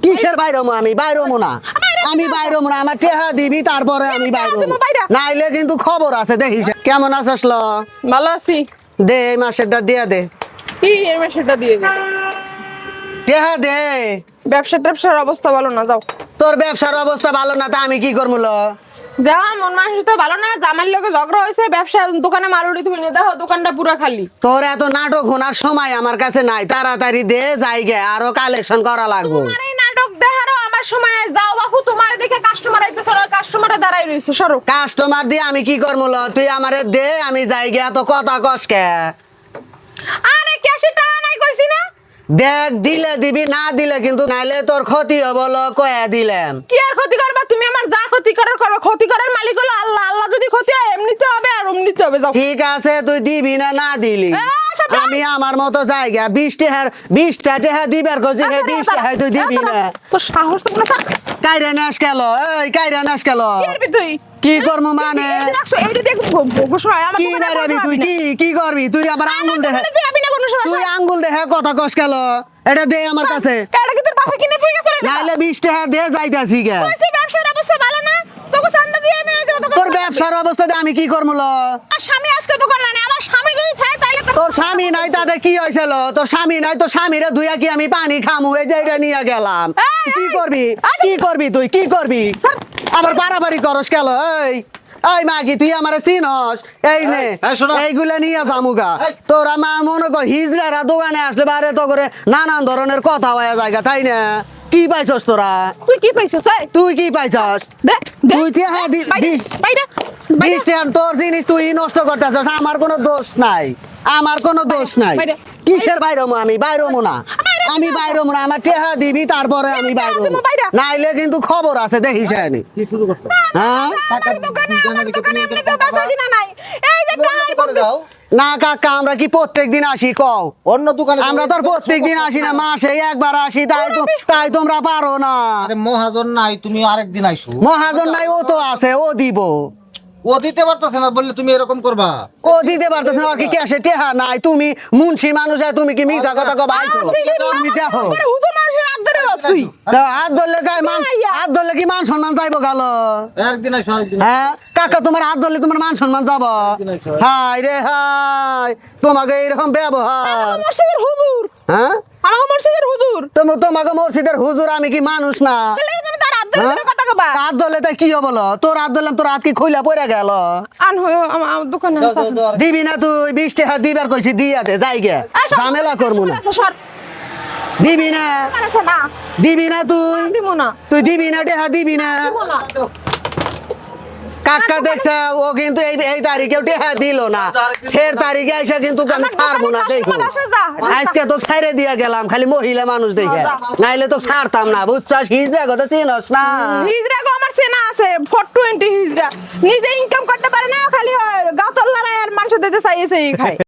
কিসের বাইরমু আমি বাইরমু না আমি বাইরমু না আমার টেহা দিবি তারপরে আমি বাইরমু নাইলে কিন্তু খবর আছে দেখিস কেমন আছিস ল ভালো আছি। দে এই মাসেরটা দিয়ে দে কি এই মাসেটা দিয়ে দে। টেহা দে ব্যবসার অবস্থা ভালো না, যাও। তোর ব্যবসার অবস্থা ভালো না তা আমি কি করবো ল যা, মন মানসিক তো ভালো না, জামাইর লোকে ঝগড়া হয়েছে, ব্যবসা দোকানে মাল উড়ি তুমি দেখো দোকানটা পুরো খালি। তোর এত নাটক শোনার সময় আমার কাছে নাই তাড়াতাড়ি দে যাইগে আরো কালেকশন করা লাগবে তোমার এই নাটক দেখারও আমার সময় নাই। যাও বাপু, তোমার দেখে কাস্টমার আইতেছে, কাস্টমারে দাঁড়াই রইছে, সরো। কাস্টমার দিয়ে আমি কি করবো ল তুই আমারে দে আমি যাইগে এত কথা কসকে আরে ক্যাশে টাকা নাই কইছি না। দেখ দিলে দিবি না দিলে কিন্তু নাইলে তোর ক্ষতি হবো ল কয়া দিলাম কি আর ক্ষতি করবা তুমি? আমার যা ক্ষতি করার করো, ক্ষতি করার মালিক হলো আল্লাহ। আল্লাহ যদি ক্ষতি হয় এমনিতে হবে আর অমনিতে হবে, যাও। ঠিক আছে তুই দিবি না না দিলি আচ্ছা, দাও। আমি আমার মতো জায়গা 20টা টেহা দিবার কছি হে 20 টাকা তুই দিবি না তো সাহস তো না। কাইরা নাশ গেল এই কাইরা নাশ গেল কি করবি তুই? কি করবো মানে এই দেখছো, এই দেখ গোসয় আমার কি বাইরাবি তুই কি করবি তুই আবার আঙ্গুল দেখে তুই আবি না কোনো সময়। তুই আঙ্গুল দেখে কথা কস গেল এটা দে আমার কাছে কাটা কি তোর বাপে কিনে তুই গেছিস? নাইলে 20 টাকা দে যাইতাছি গে কইছি ব্যবসার অবস্থা ভালো না, তোকে চান্দা দিয়ে আমি এই দোকান। তোর ব্যবসার অবস্থাতে আমি কি করবো ল আর স্বামী আজকে দোকান নাই, আমার স্বামী যদি থাকে তাহলে তো তোর স্বামী নাই তাতে কি হয়েছিল তোর স্বামী নাই তোর স্বামীরে ধুইয়া কি আমি পানি খামু এই যে এটা নিয়ে গেলাম কি করবি কি করবি তুই কি করবি আবার বাড়াবাড়ি করস গেল এই এই মাগি তুই আমারে চিনস এই নে এইগুলা নিয়ে যামুগা তোরা মা মনে কর হিজড়ারা দোকানে আসলে বারে তো করে নানান ধরনের কথা হয়ে যায় তাই না কি পাইছস তোরা তুই কি পাইছস? এই তুই কি পাইছস দে তুই টেহা দিস বাইরে খ্রিস্টান তোর জিনিস তুই নষ্ট করতেছস আমার কোনো দোষ নাই আমার কোনো দোষ নাই বাইরে। কিসের বাইরমু আমি বাইরমু না আমি বাইরমু না আমার টেহা দিবি তারপরে আমি বাইরমু বাইরে। নাইলে কিন্তু খবর আছে দেখিস নি হ্যাঁ আমার দোকানে এমনি তো বাসা কিনা নাই। এই যে না কাকা আমরা কি প্রত্যেকদিন আসি কও অন্য দোকানে আমরা তোর প্রত্যেকদিন আসি না মাসে একবার আসি তাই তোমরা পারো না আরে মহাজন নাই, তুমি আরেকদিন আইসো। মহাজন নাই ও তো আছে ও দিব ও দিতে পারতেছে না বললে তুমি এরকম করবা? ও দিতে পারতেছ না কি ক্যাশে টেহা নাই তুমি মুন্সি মানুষ তুমি কি মিথ্যা কথা কবা আইছো তুমি দেখো হুদু মানুষের হাত ধরে বাস তুই। হাত ধরলে হাত ধরলে কি মান সম্মান যাইবো গেল একদিন আইসো আরেকদিন। হ্যাঁ কাকা তোমার হাত ধরলে তোমার মান সম্মান যাব হাই রে হাই তোমাকে এরকম ব্যবহার মসজিদের হুজুর, হ্যাঁ আমার মসজিদের হুজুর। তোমাকে মসজিদের হুজুর আমি কি মানুষ না তাহলে তুমি তার হাত ধরে কথা কবা। হাত ধরলে তাই কি হবো তোর হাত ধরলাম তোর হাত কি খইলা পড়ে গেল আন হয়ে আমার দোকানে দাও, আসা। দাও, দাও, দিবি না তুই 20 টাকা দিবার কইছি দিয়া দে যাই গে ঝামেলা করবো না সর দিবি না না দিবি না তুই দিব না, তুই দিবি না টেহা দিবি না দিব না। কাকা দেখছে ও কিন্তু এই তারিখেও টেহা দিল না ফের তারিখে এসে কিন্তু আমি ছাড়বো না দেখো আজকে তো ছেড়ে দিয়ে গেলাম খালি মহিলা মানুষ দেখে নাইলে তো ছাড়তাম না বুঝছস হিজড়া কথা চিনস না হিজড়া গো আমার চেনা আছে 420 হিজড়া, নিজে ইনকাম করতে পারে না, খালি গাতল্লারা আর মাংস দিতে চাইছে এই খায়।